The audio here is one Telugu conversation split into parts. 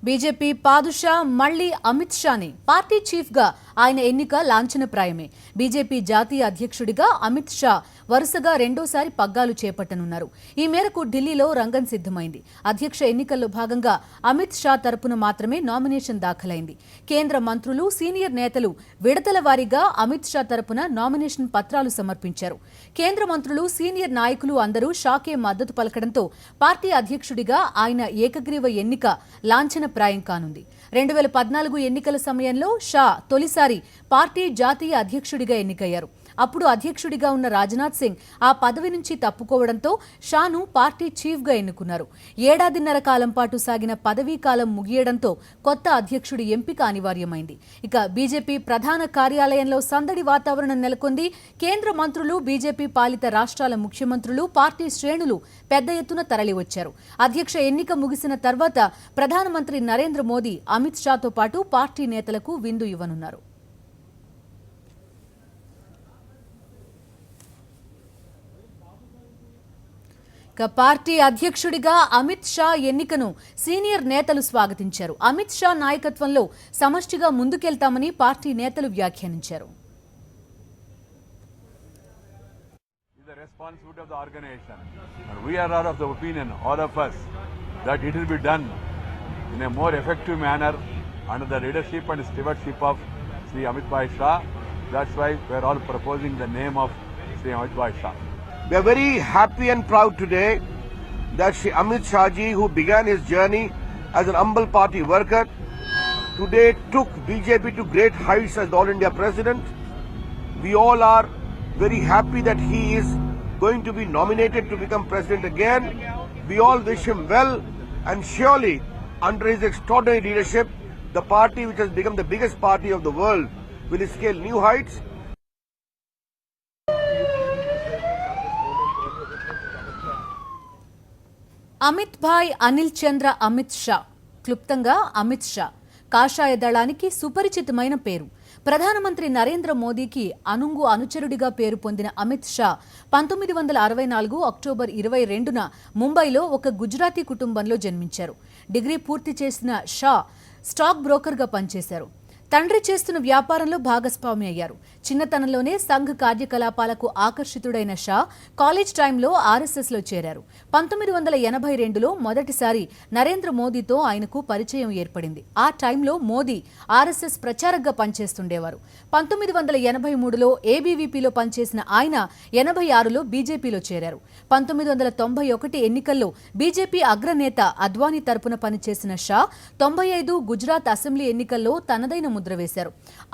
బీజేపీ పాదుషా మళ్లీ అమిత్ షాని పార్టీ చీఫ్ గా ఆయన ఎన్నిక లాంఛనప్రాయమే. బీజేపీ జాతీయ అధ్యక్షుడిగా అమిత్ షా వరుసగా రెండోసారి పగ్గాలు చేపట్టనున్నారు. ఈ మేరకు ఢిల్లీలో రంగం సిద్ధమైంది. అధ్యక్ష ఎన్నికల్లో భాగంగా అమిత్ షా తరపున మాత్రమే నామినేషన్ దాఖలైంది. కేంద్ర మంత్రులు, సీనియర్ నేతలు విడతల వారీగా అమిత్ షా తరపున నామినేషన్ పత్రాలు సమర్పించారు. కేంద్ర మంత్రులు, సీనియర్ నాయకులు అందరూ షాకే మద్దతు పలకడంతో పార్టీ అధ్యక్షుడిగా ఆయన ఏకగ్రీవ ఎన్నిక లాంఛనప్రాయం కానుంది. 2014 ఎన్నికల సమయంలో షా తొలిసారి పార్టీ జాతీయ అధ్యక్షుడిగా ఎన్నికయ్యారు. అప్పుడు అధ్యక్షుడిగా ఉన్న రాజ్నాథ్ సింగ్ ఆ పదవి నుంచి తప్పుకోవడంతో షాను పార్టీ చీఫ్గా ఎన్నుకున్నారు. ఏడాదిన్నర కాలం పాటు సాగిన పదవీ కాలం ముగియడంతో కొత్త అధ్యక్షుడి ఎంపిక అనివార్యమైంది. ఇక బీజేపీ ప్రధాన కార్యాలయంలో సందడి వాతావరణం నెలకొంది. కేంద్ర మంత్రులు, బీజేపీ పాలిత రాష్ట్రాల ముఖ్యమంత్రులు, పార్టీ శ్రేణులు పెద్ద ఎత్తున తరలివచ్చారు. అధ్యక్ష ఎన్నిక ముగిసిన తర్వాత ప్రధానమంత్రి నరేంద్ర మోదీ అమిత్ షాతో పాటు పార్టీ నేతలకు విందు ఇవ్వనున్నారు. పార్టీ అధ్యక్షుడిగా అమిత్ షా ఎన్నికను సీనియర్ నేతలు స్వాగతించారు. అమిత్ షా నాయకత్వంలో సమష్టిగా ముందుకెళ్తామని పార్టీ నేతలు వ్యాఖ్యానించారు. We are very happy and proud today that Shri Amit Shah ji, who began his journey as an humble party worker, today took BJP to great heights as the All India President. We all are very happy that he is going to be nominated to become President again. We all wish him well, and surely under his extraordinary leadership, the party which has become the biggest party of the world will scale new heights. Amit భాయ్ అనిల్ చంద్ర అమిత్ షా, క్లుప్తంగా అమిత్ షా, కాషాయ దళానికి సుపరిచితమైన పేరు. ప్రధానమంత్రి నరేంద్ర మోదీకి అనుంగు అనుచరుడిగా పేరు పొందిన అమిత్ షా 1964 అక్టోబర్ 22న ముంబైలో ఒక గుజరాతీ కుటుంబంలో జన్మించారు. డిగ్రీ పూర్తి చేసిన షా స్టాక్ బ్రోకర్గా పనిచేశారు. తండ్రి చేస్తున్న వ్యాపారంలో భాగస్వామి అయ్యారు. చిన్నతనంలోనే సంఘ్ కార్యకలాపాలకు ఆకర్షితుడైన షా కాలేజ్ టైంలో ఆర్ఎస్ఎస్లో చేరారు. 1982లో మొదటిసారి నరేంద్ర మోదీతో ఆయనకు పరిచయం ఏర్పడింది. ఆ టైంలో మోదీ ఆర్ఎస్ఎస్ ప్రచారకగా పనిచేస్తుండేవారు. 1983లో ఏబీవీపీలో పనిచేసిన ఆయన 86లో బీజేపీలో చేరారు. 1991 ఎన్నికల్లో బీజేపీ అగ్రనేత అద్వానీ తరపున పనిచేసిన షా 95 గుజరాత్ అసెంబ్లీ ఎన్నికల్లో తనదైన ముద్ర వేశారు.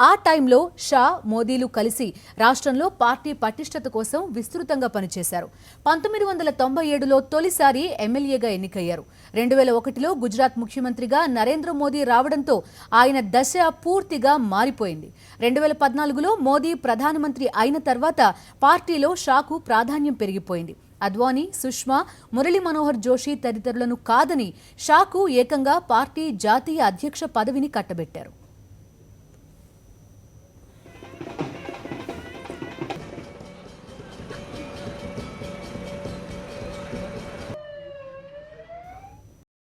ఆ టైంలో షా, మోదీలు కలిసి రాష్ట్రంలో పార్టీ పటిష్టత కోసం విస్తృతంగా పనిచేశారు. 1997లో తొలిసారి ఎమ్మెల్యేగా ఎన్నికయ్యారు. 2001లో గుజరాత్ ముఖ్యమంత్రిగా నరేంద్ర మోదీ రావడంతో ఆయన దశ పూర్తిగా మారిపోయింది. 2014లో మోదీ ప్రధానమంత్రి అయిన తర్వాత పార్టీలో షాకు ప్రాధాన్యం పెరిగిపోయింది. అద్వానీ, సుష్మా, మురళీ మనోహర్ జోషి తదితరులను కాదని షాకు ఏకంగా పార్టీ జాతీయ అధ్యక్ష పదవిని కట్టబెట్టారు.